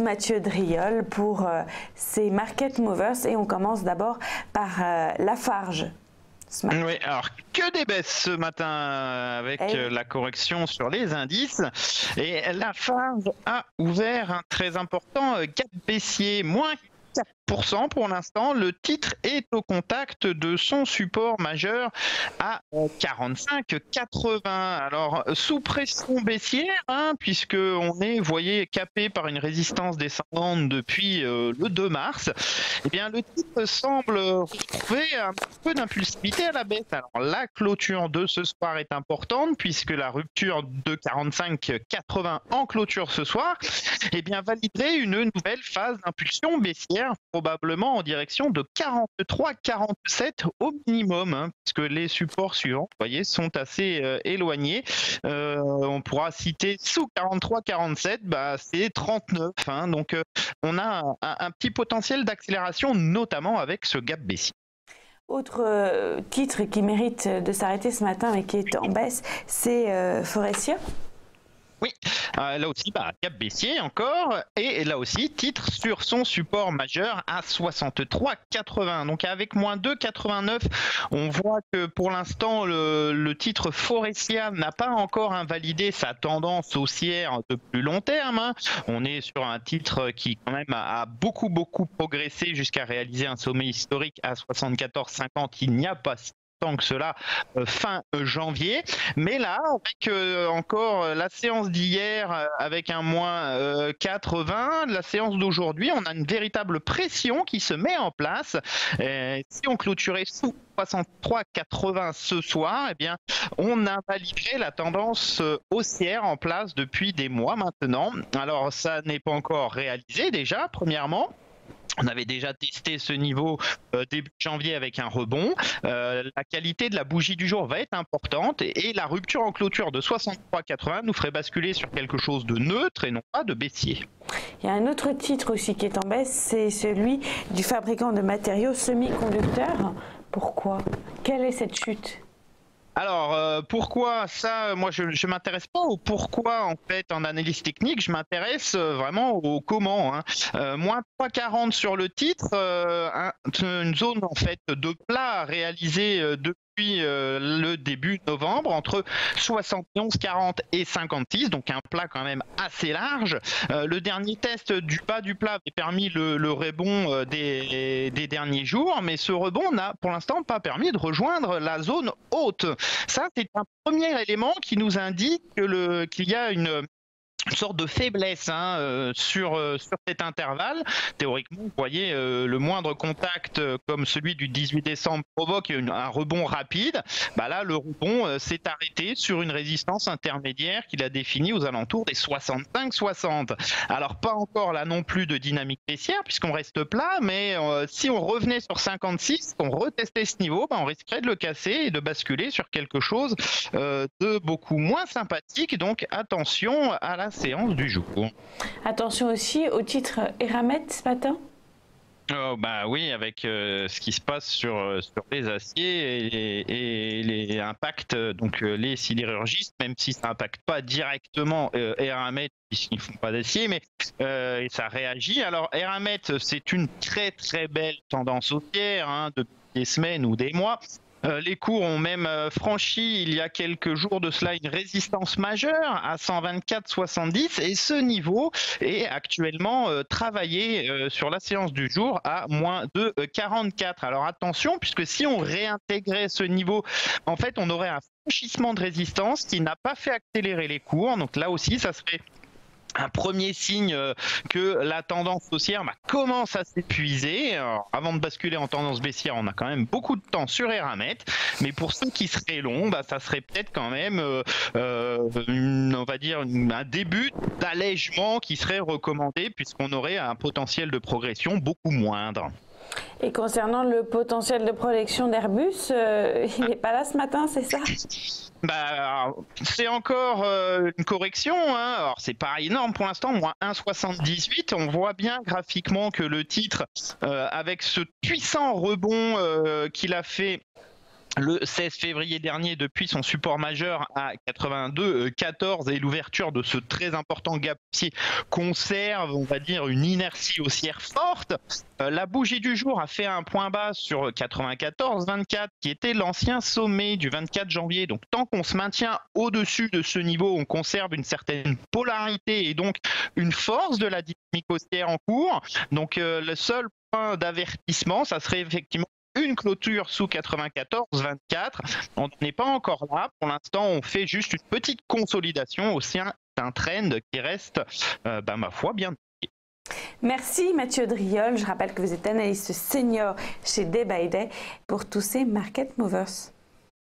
Mathieu Driol pour ces Market Movers et on commence d'abord par Lafarge. Oui, alors que des baisses ce matin avec la correction sur les indices. Et Lafarge a ouvert un très important gap baissier, moins 4% pour l'instant. Le titre est au contact de son support majeur à 45,80. Alors sous pression baissière, puisque on est, voyez, capé par une résistance descendante depuis le 2 mars. Eh bien, le titre semble retrouver un peu d'impulsivité à la baisse. Alors la clôture de ce soir est importante puisque la rupture de 45,80 en clôture ce soir, eh bien, validerait une nouvelle phase d'impulsion baissière, probablement en direction de 43,47 au minimum, puisque les supports suivants, vous voyez, sont assez éloignés. On pourra citer sous 43,47, c'est 39. Donc on a un petit potentiel d'accélération, notamment avec ce gap baissier. Autre titre qui mérite de s'arrêter ce matin et qui est en baisse, c'est Forestia. Oui, là aussi, gap baissier encore, et là aussi, titre sur son support majeur à 63,80. Donc avec moins 2,89, on voit que pour l'instant, le titre Forestia n'a pas encore invalidé sa tendance haussière de plus long terme. On est sur un titre qui quand même a beaucoup progressé jusqu'à réaliser un sommet historique à 74,50. Il n'y a pas tant que cela fin janvier, mais là avec encore la séance d'hier avec un moins 80, la séance d'aujourd'hui, on a une véritable pression qui se met en place. Si on clôturait sous 63,80 ce soir, eh bien on invaliderait la tendance haussière en place depuis des mois maintenant. Alors ça n'est pas encore réalisé déjà, premièrement. On avait déjà testé ce niveau début janvier avec un rebond. La qualité de la bougie du jour va être importante et la rupture en clôture de 63,80 nous ferait basculer sur quelque chose de neutre et non pas de baissier. Il y a un autre titre aussi qui est en baisse, c'est celui du fabricant de matériaux semi-conducteurs. Pourquoi? Quelle est cette chute? Alors, pourquoi ça? Moi, je m'intéresse pas au pourquoi, en fait, en analyse technique. Je m'intéresse vraiment au comment. Moins 3,40 sur le titre, une zone, en fait, de plat réalisée depuis le début novembre, entre 71,40 et 56, donc un plat quand même assez large. Le dernier test du bas du plat avait permis le rebond des derniers jours, mais ce rebond n'a pour l'instant pas permis de rejoindre la zone haute. Ça, c'est un premier élément qui nous indique qu'il y a une sorte de faiblesse sur cet intervalle. Théoriquement, vous voyez, le moindre contact comme celui du 18 décembre provoque un rebond rapide. Là, le rebond s'est arrêté sur une résistance intermédiaire qu'il a définie aux alentours des 65,60. Alors, pas encore là non plus de dynamique baissière puisqu'on reste plat, mais si on revenait sur 56, qu'on retestait ce niveau, on risquerait de le casser et de basculer sur quelque chose de beaucoup moins sympathique. Donc, attention à la séance du jour. Attention aussi au titre Eramet ce matin. Oui, avec ce qui se passe sur les aciers et les impacts, donc les sidérurgistes, même si ça n'impacte pas directement Eramet puisqu'ils ne font pas d'acier, mais ça réagit. Alors Eramet, c'est une très belle tendance haussière depuis des semaines ou des mois. Les cours ont même franchi il y a quelques jours de cela une résistance majeure à 124,70 et ce niveau est actuellement travaillé sur la séance du jour à moins de 44. Alors attention, puisque si on réintégrait ce niveau, en fait on aurait un franchissement de résistance qui n'a pas fait accélérer les cours. Donc là aussi ça serait un premier signe que la tendance haussière commence à s'épuiser. Avant de basculer en tendance baissière, on a quand même beaucoup de temps sur Eramet, mais pour ceux qui seraient longs, ça serait peut-être quand même, on va dire, un début d'allègement qui serait recommandé puisqu'on aurait un potentiel de progression beaucoup moindre. Et concernant le potentiel de projection d'Airbus, il n'est pas là ce matin, c'est ça? C'est encore une correction, Alors c'est pas énorme pour l'instant, moins 1,78. On voit bien graphiquement que le titre, avec ce puissant rebond qu'il a fait le 16 février dernier depuis son support majeur à 82,14 et l'ouverture de ce très important gap haussier conserve, on va dire, une inertie haussière forte. La bougie du jour a fait un point bas sur 94,24 qui était l'ancien sommet du 24 janvier. Donc tant qu'on se maintient au-dessus de ce niveau, on conserve une certaine polarité et donc une force de la dynamique haussière en cours. Donc le seul point d'avertissement, ça serait effectivement une clôture sous 94,24. On n'est pas encore là. Pour l'instant, on fait juste une petite consolidation au sein d'un trend qui reste, ma foi, bien. Merci Mathieu Driol. Je rappelle que vous êtes analyste senior chez Day by Day pour tous ces Market Movers.